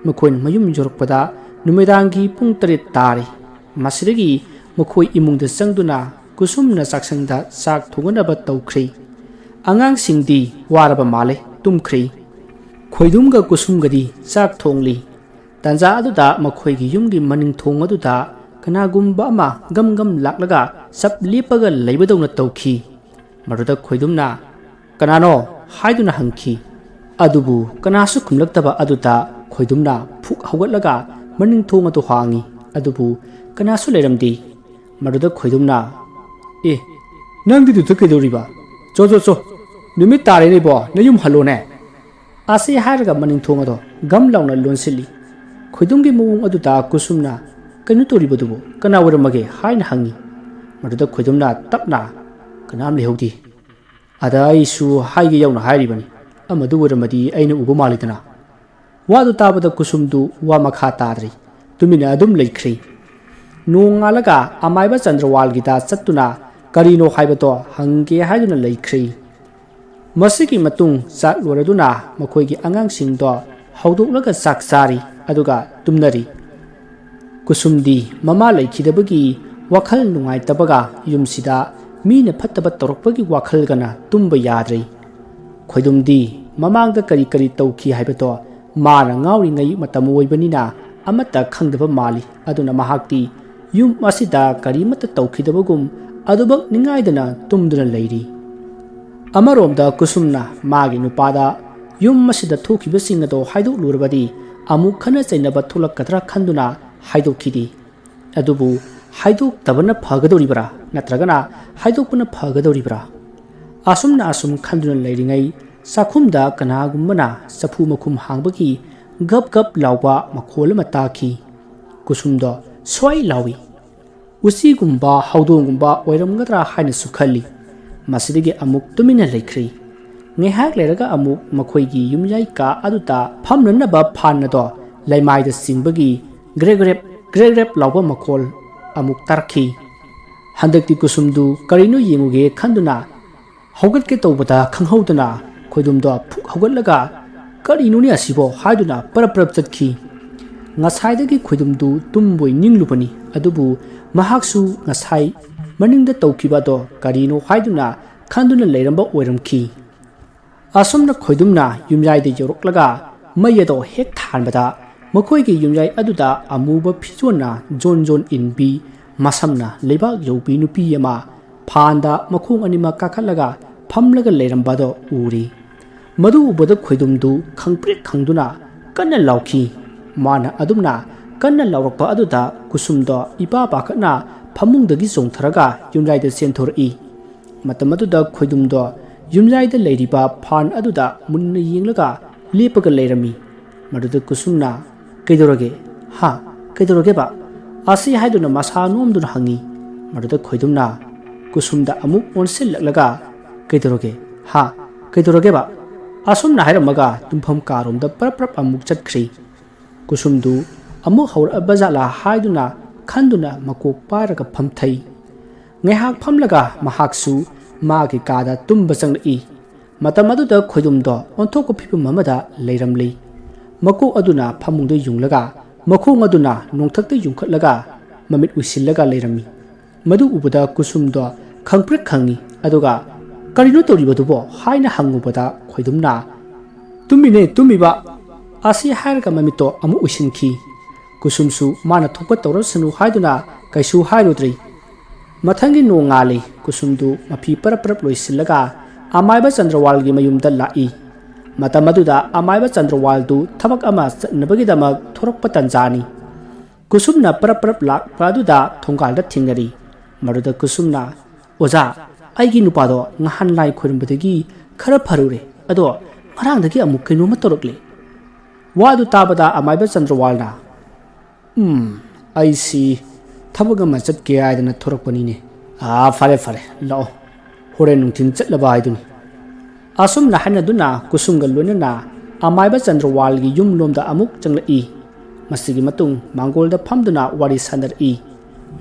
ꯃꯈꯣꯏꯅ ꯃꯌꯨꯝ ꯌꯧꯔꯛꯄꯗ ꯅꯨꯃꯤꯗꯥꯡꯒꯤ ꯄꯨꯡ 7 ꯇꯥꯔꯦ ꯃꯁꯤꯗꯒꯤ ꯃꯈꯣꯏ ꯏꯃꯨꯡꯗ ꯆꯪꯗꯨꯅ ꯀꯨꯁꯨꯝꯅ ꯆꯥꯛꯁꯪꯗ ꯆꯥꯛ ꯊꯣꯡꯅꯕ ꯇꯧꯈ꯭ꯔꯦ ꯑꯉꯥꯡꯁꯤꯡꯗꯤ ꯋꯥꯔꯕ ꯃꯥꯜꯂꯦ ꯇꯨꯝꯈ꯭ꯔꯦ ꯈꯣꯏꯗꯨꯝꯒ ꯀꯨꯁꯨꯝꯒꯗꯤ ꯆꯥꯛ ꯊꯣꯡꯂꯤ ꯇꯥꯟꯖꯥ ꯑꯗꯨꯗ ꯃꯈꯣꯏꯒꯤ ꯌꯨꯝꯒꯤ ꯃꯅꯤꯡ ꯊꯣꯡ ꯑꯗꯨꯗ ꯀꯅꯥꯒꯨꯝꯕ ꯑꯃ ꯒꯝ ꯒꯝ ꯂꯥꯛꯂꯒ ꯆꯞ ꯂꯦꯞꯄꯒ ꯂꯩꯕꯗꯧꯅ ꯇꯧꯈꯤ ꯃꯗꯨꯗ ꯈꯣꯏꯗꯨꯝꯅ ꯀꯅꯥꯅꯣ ꯍꯥꯏꯗꯨꯅ ꯍꯪꯈꯤ ꯑꯗꯨꯕꯨ ꯀꯅꯥꯁꯨ ꯈꯨꯝꯂꯛꯇꯕ ꯑꯗꯨꯗ ꯈꯣꯏꯗꯨꯝꯅ ꯐꯨꯛ ꯍꯧꯒꯠꯂꯒ ꯃꯅꯤꯡ ꯊꯣꯡ ꯑꯗꯨ ꯍꯥꯡꯉꯤ ꯑꯗꯨꯕꯨ ꯀꯅꯥꯁꯨ ꯂꯩꯔꯝꯗꯦ ꯃꯗꯨꯗ ꯈꯣꯏꯗꯨꯝꯅ ꯅꯪꯗꯤꯗꯨꯗ ꯀꯩꯗꯧꯔꯤꯕ ꯆꯣ ꯅꯨꯃꯤꯠ ꯇꯥꯔꯦꯅꯦꯕꯣ ꯅꯌꯨꯝ ꯍꯜꯂꯣꯅꯦ ꯑꯁꯤ ꯍꯥꯏꯔꯒ ꯃꯅꯤꯡ ꯊꯣꯡ ꯑꯗꯣ ꯒꯝ ꯂꯥꯎꯅ ꯂꯣꯟꯁꯤꯜꯂꯤ ꯈꯣꯏꯗꯨꯝꯒꯤ ꯃꯑꯣꯡ ꯑꯗꯨꯗ ꯀꯨꯁꯨꯝꯅ ꯀꯩꯅꯣ ꯇꯧꯔꯤꯕꯗꯨꯕꯨ ꯀꯅꯥ ꯑꯣꯏꯔꯝꯃꯒꯦ ꯍꯥꯏꯅ ꯍꯪꯉꯤ ꯃꯗꯨꯗ ꯈꯣꯏꯗꯨꯝꯅ ꯇꯞꯅ ꯀꯅꯥꯝ ꯂꯩꯍꯧꯗꯦ ꯑꯗ ꯑꯩꯁꯨ ꯍꯥꯏꯒꯦ ꯌꯥꯎꯅ ꯍꯥꯏꯔꯤꯕꯅꯤ ꯑꯃꯗꯨ ꯑꯣꯏꯔꯝꯃꯗꯤ ꯑꯩꯅ ꯎꯕ ꯃꯥꯜꯂꯤꯗꯅ ꯋꯥꯗꯨ ꯇꯥꯕꯗ ꯀꯨꯁꯨꯝꯗꯨ ꯋꯥ ꯃꯈꯥ ꯇꯥꯗ꯭ꯔꯤ ꯇꯨꯃꯤꯟꯅ ꯑꯗꯨꯝ ꯂꯩꯈ꯭ꯔꯦ ꯅꯣꯡꯉꯥꯜꯂꯒ ꯑꯃꯥꯏꯕ ꯆꯟꯗ꯭ꯔꯋꯥꯜꯒꯤꯗ ꯆꯠꯇꯨꯅ ꯀꯔꯤꯅꯣ ꯍꯥꯏꯕꯗꯣ ꯍꯪꯒꯦ ꯍꯥꯏꯗꯨꯅ ꯂꯩꯈ꯭ꯔꯦ ꯃꯁꯤꯒꯤ ꯃꯇꯨꯡ ꯆꯥꯛ ꯂꯣꯏꯔꯗꯨꯅ ꯃꯈꯣꯏꯒꯤ ꯑꯉꯥꯡꯁꯤꯡꯗꯣ ꯍꯧꯗꯣꯛꯂꯒ ꯆꯥꯛ ꯆꯥꯔꯤ ꯑꯗꯨꯒ ꯇꯨꯝꯅꯔꯤ ꯀꯨꯁꯨꯝꯗꯤ ꯃꯃꯥ ꯂꯩꯈꯤꯗꯕꯒꯤ ꯋꯥꯈꯜ ꯅꯨꯡꯉꯥꯏꯇꯕꯒ ꯌꯨꯝꯁꯤꯗ ꯃꯤꯅ ꯐꯠꯇꯕ ꯇꯧꯔꯛꯄꯒꯤ ꯋꯥꯈꯜꯒꯅ ꯇꯨꯝꯕ ꯌꯥꯗ꯭ꯔꯦ ꯈꯣꯏꯗꯨꯝꯗꯤ ꯃꯃꯥꯡꯗ ꯀꯔꯤ ꯀꯔꯤ ꯇꯧꯈꯤ ꯍꯥꯏꯕꯗꯣ ꯃꯥꯅ ꯉꯥꯎꯔꯤꯉꯩ ꯃꯇꯝ ꯑꯣꯏꯕꯅꯤꯅ ꯑꯃꯠꯇ ꯈꯪꯗꯕ ꯃꯥꯜꯂꯤ ꯑꯗꯨꯅ ꯃꯍꯥꯛꯇꯤ ꯌꯨꯝ ꯑꯁꯤꯗ ꯀꯔꯤꯃꯠꯇ ꯇꯧꯈꯤꯗꯕꯒꯨꯝ ꯑꯗꯨꯃꯛ ꯅꯤꯡꯉꯥꯏꯗꯅ ꯇꯨꯝꯗꯨꯅ ꯂꯩꯔꯤ ꯑꯃꯔꯣꯝꯗ ꯀꯨꯁꯨꯝꯅ ꯃꯥꯒꯤ ꯅꯨꯄꯥꯗ ꯌꯨꯝ ꯑꯁꯤꯗ ꯊꯣꯛꯈꯤꯕꯁꯤꯡ ꯑꯗꯣ ꯍꯥꯏꯗꯣꯛꯂꯨꯔꯕꯗꯤ ꯑꯃꯨꯛ ꯈꯟꯅ ꯆꯩꯅꯕ ꯊꯣꯛꯂꯛꯀꯗ꯭ꯔꯥ ꯈꯟꯗꯨꯅ ꯍꯥꯏꯗꯣꯛꯈꯤꯗꯦ ꯑꯗꯨꯕꯨ ꯍꯥꯏꯗꯣꯛꯇꯕꯅ ꯐꯒꯗꯧꯔꯤꯕ꯭ꯔꯥ ꯅꯠꯇ꯭ꯔꯒꯅ ꯍꯥꯏꯗꯣꯛꯄꯅ ꯐꯒꯗꯧꯔꯤꯕ꯭ꯔꯥ ꯑꯁꯨꯝ ꯈꯟꯗꯨꯅ ꯂꯩꯔꯤꯉꯩ ꯆꯥꯛꯈꯨꯝꯗ ꯀꯅꯥꯒꯨꯝꯕꯅ ꯆꯐꯨ ꯃꯈꯨꯝ ꯍꯥꯡꯕꯒꯤ ꯒꯞ ꯒꯞ ꯂꯥꯎꯕ ꯃꯈꯣꯜ ꯑꯃ ꯇꯥꯈꯤ ꯀꯨꯁꯨꯝꯗꯣ ꯁ꯭ꯋꯥꯏ ꯂꯥꯎꯏ ꯎꯆꯤꯒꯨꯝꯕ ꯍꯧꯗꯣꯡꯒꯨꯝꯕ ꯑꯣꯏꯔꯝꯒꯗ꯭ꯔꯥ ꯍꯥꯏꯅꯁꯨ ꯈꯜꯂꯤ ꯃꯁꯤꯗꯒꯤ ꯑꯃꯨꯛ ꯇꯨꯃꯤꯟꯅ ꯂꯩꯈ꯭ꯔꯦ ꯉꯥꯏꯍꯥꯛ ꯂꯩꯔꯒ ꯑꯃꯨꯛ ꯃꯈꯣꯏꯒꯤ ꯌꯨꯝꯌꯥꯏ ꯀꯥ ꯑꯗꯨꯗ ꯐꯝꯅꯅꯕ ꯐꯥꯟ ꯑꯗꯣ ꯂꯩꯃꯥꯏꯗ ꯆꯤꯡꯕꯒꯤ ꯒ꯭ꯔꯦꯒ꯭ꯔꯦꯞ ꯂꯥꯎꯕ ꯃꯈꯣꯜ ꯑꯃꯨꯛ ꯇꯥꯔꯛꯈꯤ ꯍꯟꯗꯛꯇꯤ ꯀꯨꯁꯨꯝꯗꯨ ꯀꯔꯤꯅꯣ ꯌꯦꯡꯉꯨꯒꯦ ꯈꯟꯗꯨꯅ ꯍꯧꯒꯠꯀꯦ ꯇꯧꯕꯗ ꯈꯪꯍꯧꯗꯅ ꯈꯣꯏꯗꯨꯝꯗꯣ ꯐꯨꯛ ꯍꯧꯒꯠꯂꯒ ꯀꯔꯤꯅꯣꯅꯦ ꯑꯁꯤꯕꯣ ꯍꯥꯏꯗꯨꯅ ꯄꯔꯞ ꯆꯠꯈꯤ ꯉꯁꯥꯏꯗꯒꯤ ꯈꯣꯏꯗꯨꯝꯗꯨ ꯇꯨꯝꯕꯣꯏ ꯅꯤꯡꯂꯨꯕꯅꯤ ꯑꯗꯨꯕꯨ ꯃꯍꯥꯛꯁꯨ ꯉꯁꯥꯏ ꯃꯅꯤꯡꯗ ꯇꯧꯈꯤꯕ ꯑꯗꯣ ꯀꯔꯤꯅꯣ ꯍꯥꯏꯗꯨꯅ ꯈꯟꯗꯨꯅ ꯂꯩꯔꯝꯕ ꯑꯣꯏꯔꯝꯈꯤ ꯑꯁꯨꯝꯅ ꯈꯣꯏꯗꯨꯝꯅ ꯌꯨꯝꯌꯥꯏꯗ ꯌꯧꯔꯛꯂꯒ ꯃꯩ ꯑꯗꯣ ꯍꯦꯛ ꯊꯥꯟꯕꯗ ꯃꯈꯣꯏꯒꯤ ꯌꯨꯝꯌꯥꯏ ꯑꯗꯨꯗ ꯑꯃꯨꯕ ꯐꯤꯖꯣꯜꯅ ꯖꯣꯟ ꯏꯟꯕꯤ ꯃꯁꯝꯅ ꯂꯩꯕꯥꯛ ꯌꯧꯕꯤ ꯅꯨꯄꯤ ꯑꯃ ꯐꯥꯟꯗ ꯃꯈꯣꯡ ꯑꯅꯤꯃꯛ ꯀꯥꯈꯠꯂꯒ ꯐꯝꯂꯒ ꯂꯩꯔꯝꯕꯗꯣ ꯎꯔꯤ ꯃꯗꯨ ꯎꯕꯗ ꯈꯣꯏꯗꯨꯝꯗꯨ ꯈꯪꯄ꯭ꯔꯦꯛ ꯈꯪꯗꯨꯅ ꯀꯟꯅ ꯂꯥꯎꯈꯤ ꯃꯥꯅ ꯑꯗꯨꯝꯅ ꯀꯟꯅ ꯂꯥꯎꯔꯛꯄ ꯑꯗꯨꯗ ꯀꯨꯁꯨꯝꯗꯣ ꯏꯄꯥ ꯄꯥꯈꯠꯅ ꯐꯃꯨꯡꯗꯒꯤ ꯆꯣꯡꯊꯔꯒ ꯌꯨꯝꯌꯥꯏꯗ ꯆꯦꯟꯊꯣꯔꯛꯏ ꯃꯇꯝ ꯑꯗꯨꯗ ꯈꯣꯏꯗꯨꯝꯗꯣ ꯌꯨꯝꯌꯥꯏꯗ ꯂꯩꯔꯤꯕ ꯐꯥꯟ ꯑꯗꯨꯗ ꯃꯨꯟꯅ ꯌꯦꯡꯂꯒ ꯂꯦꯞꯄꯒ ꯂꯩꯔꯝꯃꯤ ꯃꯗꯨꯗ ꯀꯨꯁꯨꯝꯅ ꯀꯩꯗꯧꯔꯒꯦ ꯀꯩꯗꯧꯔꯒꯦꯕ ꯑꯁꯤ ꯍꯥꯏꯗꯨꯅ ꯃꯁꯥ ꯅꯣꯝꯗꯨꯅ ꯍꯪꯉꯤ ꯃꯗꯨꯗ ꯈꯣꯏꯗꯨꯝꯅ ꯀꯨꯁꯨꯝꯗ ꯑꯃꯨꯛ ꯑꯣꯟꯁꯤꯜꯂꯛꯂꯒ ꯀꯩꯗꯧꯔꯒꯦꯕ ꯑꯁꯨꯝꯅ ꯍꯥꯏꯔꯝꯃꯒ ꯇꯨꯝꯐꯝ ꯀꯥꯔꯣꯝꯗ ꯄꯔꯞ ꯑꯃꯨꯛ ꯆꯠꯈ꯭ꯔꯤ ꯀꯨꯁꯨꯝꯗꯨ ꯑꯃꯨꯛ ꯍꯧꯔꯛꯑꯕ ꯖꯥꯠꯂꯥ ꯍꯥꯏꯗꯨꯅ ꯈꯟꯗꯨꯅ ꯃꯀꯣꯛ ꯄꯥꯏꯔꯒ ꯐꯝꯊꯩ ꯉꯥꯏꯍꯥꯛ ꯐꯝꯂꯒ ꯃꯍꯥꯛꯁꯨ ꯃꯥꯒꯤ ꯀꯥꯗ ꯇꯨꯝꯕ ꯆꯪꯂꯛꯏ ꯃꯇꯝ ꯑꯗꯨꯗ ꯈꯣꯏꯗꯨꯝꯗꯣ ꯑꯣꯟꯊꯣꯛꯄ ꯐꯤꯕꯝ ꯑꯃꯗ ꯂꯩꯔꯝꯂꯤ ꯃꯀꯣꯛ ꯑꯗꯨꯅ ꯐꯃꯨꯡꯗ ꯌꯨꯡꯂꯒ ꯃꯈꯣꯡ ꯑꯗꯨꯅ ꯅꯣꯡꯊꯛꯇ ꯌꯨꯡꯈꯠꯂꯒ ꯃꯃꯤꯠ ꯎꯏꯁꯤꯜꯂꯒ ꯂꯩꯔꯝꯃꯤ ꯃꯗꯨ ꯎꯕꯗ ꯀꯨꯁꯨꯝꯗꯣ ꯈꯪꯄ꯭ꯔꯦꯛ ꯈꯪꯉꯤ ꯑꯗꯨꯒ ꯀꯔꯤꯅꯣ ꯇꯧꯔꯤꯕꯗꯨꯕꯣ ꯍꯥꯏꯅ ꯍꯪꯉꯨꯕꯗ ꯈꯣꯏꯗꯨꯝꯅ ꯇꯨꯝꯃꯤꯕ ꯑꯁꯤ ꯍꯥꯏꯔꯒ ꯃꯃꯤꯠꯇꯣ ꯑꯃꯨꯛ ꯎꯏꯁꯤꯟꯈꯤ ꯀꯨꯁꯨꯝꯁꯨ ꯃꯥꯅ ꯊꯣꯛꯄ ꯇꯧꯔꯁꯅꯨ ꯍꯥꯏꯗꯨꯅ ꯀꯩꯁꯨ ꯍꯥꯏꯔꯨꯗ꯭ꯔꯤ ꯃꯊꯪꯒꯤ ꯅꯣꯡ ꯉꯥꯜꯂꯤ ꯀꯨꯁꯨꯝꯗꯨ ꯃꯐꯤ ꯄꯔꯞ ꯄꯔꯞ ꯂꯣꯏꯁꯤꯜꯂꯒ ꯑꯃꯥꯏꯕ ꯆꯟꯗ꯭ꯔꯋꯥꯜꯒꯤ ꯃꯌꯨꯝꯗ ꯂꯥꯛꯏ ꯃꯇꯝ ꯑꯗꯨꯗ ꯑꯃꯥꯏꯕ ꯆꯟꯗ꯭ꯔꯋꯥꯜꯗꯨ ꯊꯕꯛ ꯑꯃ ꯆꯠꯅꯕꯒꯤꯗꯃꯛ ꯊꯣꯔꯛꯄ ꯇꯟꯖꯥꯅꯤ ꯀꯨꯁꯨꯝꯅ ꯄꯔꯞ ꯄꯔꯞ ꯂꯥꯛꯄ ꯑꯗꯨꯗ ꯊꯣꯡꯒꯥꯜꯗ ꯊꯦꯡꯅꯔꯤ ꯃꯗꯨꯗ ꯀꯨꯁꯨꯝꯅ ꯑꯣꯖꯥ ꯑꯩꯒꯤ ꯅꯨꯄꯥꯗꯣ ꯉꯍꯥꯟ ꯂꯥꯏ ꯈꯣꯏꯔꯝꯕꯗꯒꯤ ꯈꯔ ꯐꯔꯨꯔꯦ ꯑꯗꯣ ꯉꯔꯥꯡꯗꯒꯤ ꯑꯃꯨꯛ ꯀꯩꯅꯣꯝꯃ ꯇꯧꯔꯛꯂꯦ ꯋꯥꯗꯨ ꯇꯥꯕꯗ ꯑꯃꯥꯏꯕ ꯆꯟꯗ꯭ꯔꯋꯥꯜꯅ ꯑꯩꯁꯤ ꯊꯕꯛ ꯑꯃ ꯆꯠꯀꯦ ꯍꯥꯏꯗꯅ ꯊꯣꯔꯛꯄꯅꯤꯅꯦ ꯐꯔꯦ ꯐꯔꯦ ꯂꯥꯛꯑꯣ ꯍꯣꯔꯦꯟ ꯅꯨꯡꯊꯤꯟ ꯆꯠꯂꯕ ꯍꯥꯏꯗꯨꯅꯤ ꯑꯁꯨꯝꯅ ꯍꯥꯏꯅꯗꯨꯅ ꯀꯨꯁꯨꯝꯒ ꯂꯣꯏꯅꯅ ꯑꯃꯥꯏꯕ ꯆꯟꯗ꯭ꯔꯋꯥꯜꯒꯤ ꯌꯨꯝꯂꯣꯝꯗ ꯑꯃꯨꯛ ꯆꯪꯂꯛꯏ ꯃꯁꯤꯒꯤ ꯃꯇꯨꯡ ꯃꯥꯡꯒꯣꯜꯗ ꯐꯝꯗꯨꯅ ꯋꯥꯔꯤ ꯁꯥꯅꯔꯛꯏ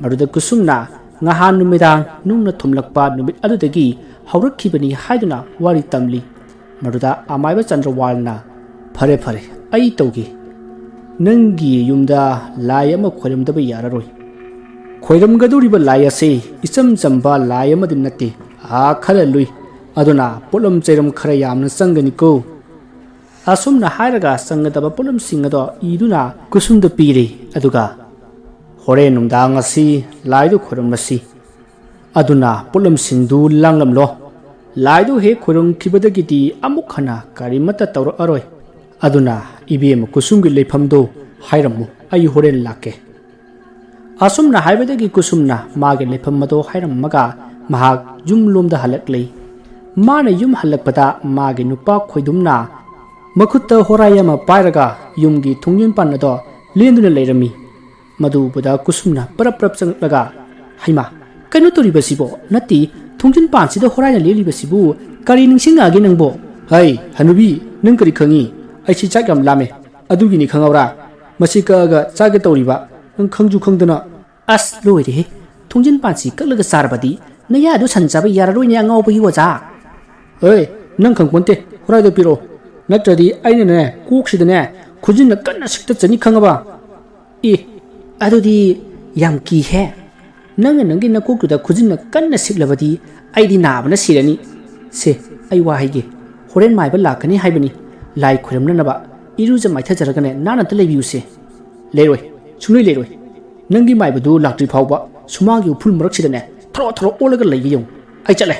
ꯃꯗꯨꯗ ꯀꯨꯁꯨꯝꯅ ꯉꯍꯥꯟ ꯅꯨꯃꯤꯗꯥꯡ ꯅꯨꯡꯅ ꯊꯨꯝꯂꯛꯄ ꯅꯨꯃꯤꯠ ꯑꯗꯨꯗꯒꯤ ꯍꯧꯔꯛꯈꯤꯕꯅꯤ ꯍꯥꯏꯗꯨꯅ ꯋꯥꯔꯤ ꯇꯝꯂꯤ ꯃꯗꯨꯗ ꯑꯃꯥꯏꯕ ꯆꯟꯗ꯭ꯔꯋꯥꯜꯅ ꯐꯔꯦ ꯐꯔꯦ ꯑꯩ ꯇꯧꯒꯦ ꯅꯪꯒꯤ ꯌꯨꯝꯗ ꯂꯥꯏ ꯑꯃ ꯈꯣꯏꯔꯝꯗꯕ ꯌꯥꯔꯔꯣꯏ ꯈꯣꯏꯔꯝꯒꯗꯧꯔꯤꯕ ꯂꯥꯏ ꯑꯁꯤ ꯏꯆꯝ ꯆꯝꯕ ꯂꯥꯏ ꯑꯃꯗꯤ ꯅꯠꯇꯦ ꯈꯔ ꯂꯨꯏ ꯑꯗꯨꯅ ꯄꯣꯠꯂꯝ ꯆꯩꯔꯝ ꯈꯔ ꯌꯥꯝꯅ ꯆꯪꯒꯅꯤꯀꯣ ꯑꯁꯨꯝꯅ ꯍꯥꯏꯔꯒ ꯆꯪꯒꯗꯕ ꯄꯣꯠꯂꯝꯁꯤꯡ ꯑꯗꯣ ꯏꯗꯨꯅ ꯀꯨꯁꯨꯝꯗ ꯄꯤꯔꯤ ꯑꯗꯨꯒ ꯍꯣꯔꯦꯟ ꯅꯨꯡꯗꯥꯡ ꯑꯁꯤ ꯂꯥꯏꯗꯨ ꯈꯣꯏꯔꯝꯂꯁꯤ ꯑꯗꯨꯅ ꯄꯣꯠꯂꯝꯁꯤꯡꯗꯨ ꯂꯥꯡꯂꯝꯂꯣ ꯂꯥꯏꯗꯨ ꯍꯦꯛ ꯈꯣꯏꯔꯝꯈꯤꯕꯗꯒꯤꯗꯤ ꯑꯃꯨꯛ ꯍꯟꯅ ꯀꯔꯤꯃꯠꯇ ꯇꯧꯔꯛꯑꯔꯣꯏ ꯑꯗꯨꯅ ꯏꯕꯦꯝꯃ ꯀꯨꯁꯨꯝꯒꯤ ꯂꯩꯐꯝꯗꯨ ꯍꯥꯏꯔꯝꯃꯨ ꯑꯩ ꯍꯣꯔꯦꯟ ꯂꯥꯛꯀꯦ ꯑꯁꯨꯝꯅ ꯍꯥꯏꯕꯗꯒꯤ ꯀꯨꯁꯨꯝꯅ ꯃꯥꯒꯤ ꯂꯩꯐꯝ ꯑꯗꯨ ꯍꯥꯏꯔꯝꯃꯒ ꯃꯍꯥꯛ ꯌꯨꯝꯂꯣꯝꯗ ꯍꯜꯂꯛꯂꯤ ꯃꯥꯅ ꯌꯨꯝ ꯍꯜꯂꯛꯄꯗ ꯃꯥꯒꯤ ꯅꯨꯄꯥ ꯈꯣꯏꯗꯨꯝꯅ ꯃꯈꯨꯠꯇ ꯍꯣꯔꯥꯏ ꯑꯃ ꯄꯥꯏꯔꯒ ꯌꯨꯝꯒꯤ ꯊꯣꯡꯖꯤꯟꯄꯥꯟ ꯑꯗꯣ ꯂꯦꯟꯗꯨꯅ ꯂꯩꯔꯝꯃꯤ ꯃꯗꯨ ꯎꯕꯗ ꯀꯨꯁꯨꯝꯅ ꯄꯔꯞ ꯄꯔꯞ ꯆꯪꯂꯛꯂꯒ ꯍꯩꯃꯥ ꯀꯩꯅꯣ ꯇꯧꯔꯤꯕꯁꯤꯕꯣ ꯅꯠꯇꯦ ꯊꯣꯡꯖꯤꯟꯄꯥꯟꯁꯤꯗ ꯍꯣꯔꯥꯏꯅ ꯂꯦꯜꯂꯤꯕꯁꯤꯕꯨ ꯀꯔꯤ ꯅꯤꯡꯁꯤꯡꯉꯛꯑꯒꯦ ꯅꯪꯕꯣ ꯍꯩ ꯍꯅꯨꯕꯤ ꯅꯪ ꯀꯔꯤ ꯈꯪꯉꯤ ꯑꯩꯁꯤ ꯆꯥꯛ ꯌꯥꯝ ꯂꯥꯝꯃꯦ ꯑꯗꯨꯒꯤꯅꯤ ꯈꯪꯍꯧꯔꯥ ꯃꯁꯤ ꯀꯛꯑꯒ ꯆꯥꯒꯦ ꯇꯧꯔꯤꯕ ꯅꯪ ꯈꯪꯖꯨ ꯈꯪꯗꯅ ꯑꯁ ꯂꯣꯏꯔꯦꯍꯦ ꯊꯣꯡꯖꯤꯟꯄꯥꯟꯁꯤ ꯀꯛꯂꯒ ꯆꯥꯔꯕꯗꯤ ꯅꯌꯥꯗꯨ ꯁꯟ ꯆꯥꯕ ꯌꯥꯔꯔꯣꯏꯅꯦ ꯑꯉꯥꯎꯕꯒꯤ ꯑꯣꯖꯥ ꯅꯪ ꯈꯪꯄꯣꯟꯇꯦ ꯍꯣꯔꯥꯏꯗꯣ ꯄꯤꯔꯛꯑꯣ ꯅꯠꯇ꯭ꯔꯗꯤ ꯑꯩꯅꯅꯦ ꯀꯣꯛꯁꯤꯗꯅꯦ ꯈꯨꯖꯤꯟꯅ ꯀꯟꯅ ꯁꯤꯛꯇꯠꯆꯅꯤ ꯈꯪꯉꯕ ꯑꯗꯨꯗꯤ ꯌꯥꯝ ꯀꯤꯍꯦ ꯅꯪꯅ ꯅꯪꯒꯤ ꯅꯀꯣꯛꯇꯨꯗ ꯈꯨꯖꯤꯟꯅ ꯀꯟꯅ ꯁꯤꯛꯂꯕꯗꯤ ꯑꯩꯗꯤ ꯅꯥꯕꯅ ꯁꯤꯔꯅꯤ ꯁꯦ ꯑꯩ ꯋꯥ ꯍꯥꯏꯒꯦ ꯍꯣꯔꯦꯟ ꯃꯥꯏꯕ ꯂꯥꯛꯀꯅꯤ ꯍꯥꯏꯕꯅꯤ ꯂꯥꯏ ꯈꯣꯏꯔꯝꯅꯅꯕ ꯏꯔꯨꯖ ꯃꯥꯏꯊꯖꯔꯒꯅꯦ ꯅꯥꯟꯅꯇ ꯂꯩꯕꯤꯌꯨꯁꯦ ꯂꯩꯔꯣꯏ ꯁꯨꯡꯂꯩ ꯂꯩꯔꯣꯏ ꯅꯪꯒꯤ ꯃꯥꯏꯕꯗꯨ ꯂꯥꯛꯇ꯭ꯔꯤ ꯐꯥꯎꯕ ꯁꯨꯃꯥꯡꯒꯤ ꯎꯐꯨꯜ ꯃꯔꯛꯁꯤꯗꯅꯦ ꯊꯔꯣ ꯊꯔꯣ ꯑꯣꯜꯂꯒ ꯂꯩꯒꯦ ꯌꯦꯡꯉꯨ ꯑꯩ ꯆꯠꯂꯦ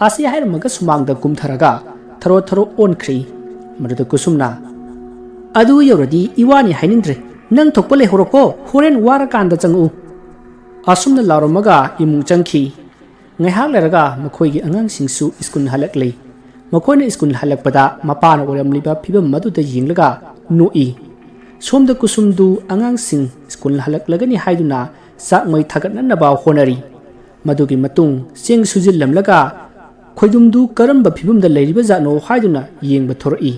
ꯑꯁꯤ ꯍꯥꯏꯔꯝꯃꯒ ꯁꯨꯃꯥꯡꯗ ꯀꯨꯝꯊꯔꯒ ꯊꯔꯣ ꯊꯔꯣ ꯑꯣꯟꯈ꯭ꯔꯤ ꯃꯗꯨꯗ ꯀꯨꯁꯨꯝꯅ ꯑꯗꯨ ꯌꯧꯔꯗꯤ ꯏꯋꯥꯅꯤ ꯍꯥꯏꯅꯤꯡꯗ꯭ꯔꯦ ꯅꯪ ꯊꯣꯛꯄ ꯂꯩꯍꯧꯔꯣꯀꯣ ꯍꯣꯔꯦꯟ ꯋꯥꯔꯀꯥꯟꯗ ꯆꯪꯉꯛꯎ ꯑꯁꯨꯝꯅ ꯂꯥꯎꯔꯝꯃꯒ ꯏꯃꯨꯡ ꯆꯪꯈꯤ ꯉꯥꯏꯍꯥꯛ ꯂꯩꯔꯒ ꯃꯈꯣꯏꯒꯤ ꯑꯉꯥꯡꯁꯤꯡꯁꯨ ꯁ꯭ꯀꯨꯜ ꯍꯜꯂꯛꯂꯤ ꯃꯈꯣꯏꯅ ꯁ꯭ꯀꯨꯜ ꯍꯜꯂꯛꯄꯗ ꯃꯄꯥꯅ ꯑꯣꯏꯔꯝꯂꯤꯕ ꯐꯤꯕꯝ ꯑꯗꯨꯗ ꯌꯦꯡꯂꯒ ꯅꯣꯛꯏ ꯁꯣꯝꯗ ꯀꯨꯁꯨꯝꯗꯨ ꯑꯉꯥꯡꯁꯤꯡ ꯁ꯭ꯀꯨꯜ ꯍꯜꯂꯛꯂꯒꯅꯤ ꯍꯥꯏꯗꯨꯅ ꯆꯥꯛ ꯃꯩ ꯊꯥꯒꯠꯅꯅꯕ ꯍꯣꯠꯅꯔꯤ ꯃꯗꯨꯒꯤ ꯃꯇꯨꯡ ꯆꯦꯡ ꯁꯨꯖꯤꯜꯂꯝꯂꯒ ꯈꯣꯏꯗꯨꯝꯗꯨ ꯀꯔꯝꯕ ꯐꯤꯕꯝꯗ ꯂꯩꯔꯤꯕ ꯖꯥꯠꯅꯣ ꯍꯥꯏꯗꯨꯅ ꯌꯦꯡꯕ ꯊꯣꯔꯛꯏ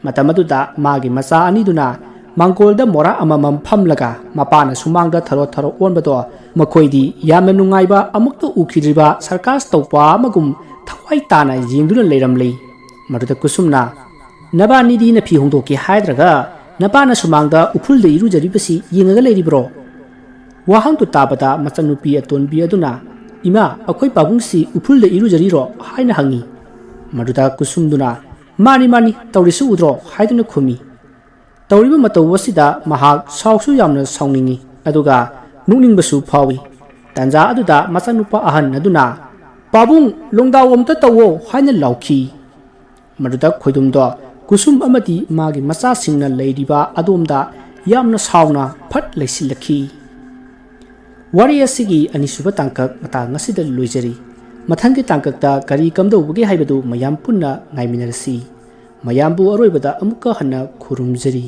ꯃꯇꯝ ꯑꯗꯨꯗ ꯃꯥꯒꯤ ꯃꯆꯥ ꯑꯅꯤꯗꯨꯅ ꯃꯥꯡꯒꯣꯜꯗ ꯃꯣꯔꯥ ꯑꯃꯃꯝ ꯐꯝꯂꯒ ꯃꯄꯥꯅ ꯁꯨꯃꯥꯡꯗ ꯊꯔꯣ ꯊꯔꯣ ꯑꯣꯟꯕꯗꯣ ꯃꯈꯣꯏꯗꯤ ꯌꯥꯝꯅ ꯅꯨꯡꯉꯥꯏꯕ ꯑꯃꯨꯛꯇ ꯎꯈꯤꯗ꯭ꯔꯤꯕ ꯁꯔꯀꯥꯁ ꯇꯧꯕ ꯑꯃꯒꯨꯝ ꯊꯋꯥꯏ ꯇꯥꯅ ꯌꯦꯡꯗꯨꯅ ꯂꯩꯔꯝꯂꯤ ꯃꯗꯨꯗ ꯀꯨꯁꯨꯝꯅ ꯅꯕꯥꯅꯤꯗꯤ ꯅꯐꯤ ꯍꯣꯡꯗꯣꯛꯀꯦ ꯍꯥꯏꯗ꯭ꯔꯒ ꯅꯄꯥꯅ ꯁꯨꯃꯥꯡꯗ ꯎꯐꯨꯜꯗ ꯏꯔꯨꯖꯔꯤꯕꯁꯤ ꯌꯦꯡꯉꯒ ꯂꯩꯔꯤꯕ꯭ꯔో ꯋꯥꯍꯪꯗꯨ ꯇꯥꯕꯗ ꯃꯆꯟꯅꯨꯄꯤ ꯑꯇꯣꯟꯕꯤ ꯑꯗꯨꯅ ꯏꯃꯥ ꯑꯩꯈꯣꯏ ꯄꯥꯕꯨꯡꯁꯤ ꯎꯐꯨꯜꯗ ꯏꯔꯨꯖꯔꯤꯔꯣ ꯍꯥꯏꯅ ꯍꯪꯉꯤ ꯃꯗꯨꯗ ꯀꯨꯁꯨꯝꯗꯨꯅ ꯃꯥꯅꯤ ꯃꯥꯅꯤ ꯇꯧꯔꯤꯁꯨ ꯎꯗ꯭ꯔꯣ ꯍꯥꯏꯗꯨꯅ ꯈꯨꯝꯃꯤ ꯇꯧꯔꯤꯕ ꯃꯇꯧ ꯑꯁꯤꯗ ꯃꯍꯥꯛ ꯁꯥꯎꯁꯨ ꯌꯥꯝꯅ ꯁꯥꯎꯅꯤꯡꯉꯤ ꯑꯗꯨꯒ ꯅꯣꯛꯅꯤꯡꯕꯁꯨ ꯐꯥꯎꯏ ꯇꯥꯟꯖꯥ ꯑꯗꯨꯗ ꯃꯆꯥꯅꯨꯄꯥ ꯑꯍꯟ ꯑꯗꯨꯅ ꯄꯥꯕꯨꯡ ꯂꯣꯡꯗꯥꯎ ꯑꯝꯇ ꯇꯧꯋꯣ ꯍꯥꯏꯅ ꯂꯥꯎꯈꯤ ꯃꯗꯨꯗ ꯈꯣꯏꯗꯨꯝꯗꯣ ꯀꯨꯁꯨꯝ ꯑꯃꯗꯤ ꯃꯥꯒꯤ ꯃꯆꯥꯁꯤꯡꯅ ꯂꯩꯔꯤꯕ ꯑꯗꯣꯝꯗ ꯌꯥꯝꯅ ꯁꯥꯎꯅ ꯐꯠ ꯂꯩꯁꯤꯜꯂꯛꯈꯤ ꯋꯥꯔꯤ ꯑꯁꯤꯒꯤ ꯑꯅꯤꯁꯨꯕ ꯇꯥꯡꯀꯛ ꯃꯇꯥꯡ ꯑꯁꯤꯗ ꯂꯣꯏꯖꯔꯤ ꯃꯊꯪꯒꯤ ꯇꯥꯡꯀꯛꯇ ꯀꯔꯤ ꯀꯝꯗꯧꯕꯒꯦ ꯍꯥꯏꯕꯗꯨ ꯃꯌꯥꯝ ꯄꯨꯟꯅ ꯉꯥꯏꯃꯤꯟꯅꯔꯁꯤ ꯃꯌꯥꯝꯕꯨ ꯑꯔꯣꯏꯕꯗ ꯑꯃꯨꯛꯀ ꯍꯟꯅ ꯈꯨꯔꯨꯝꯖꯔꯤ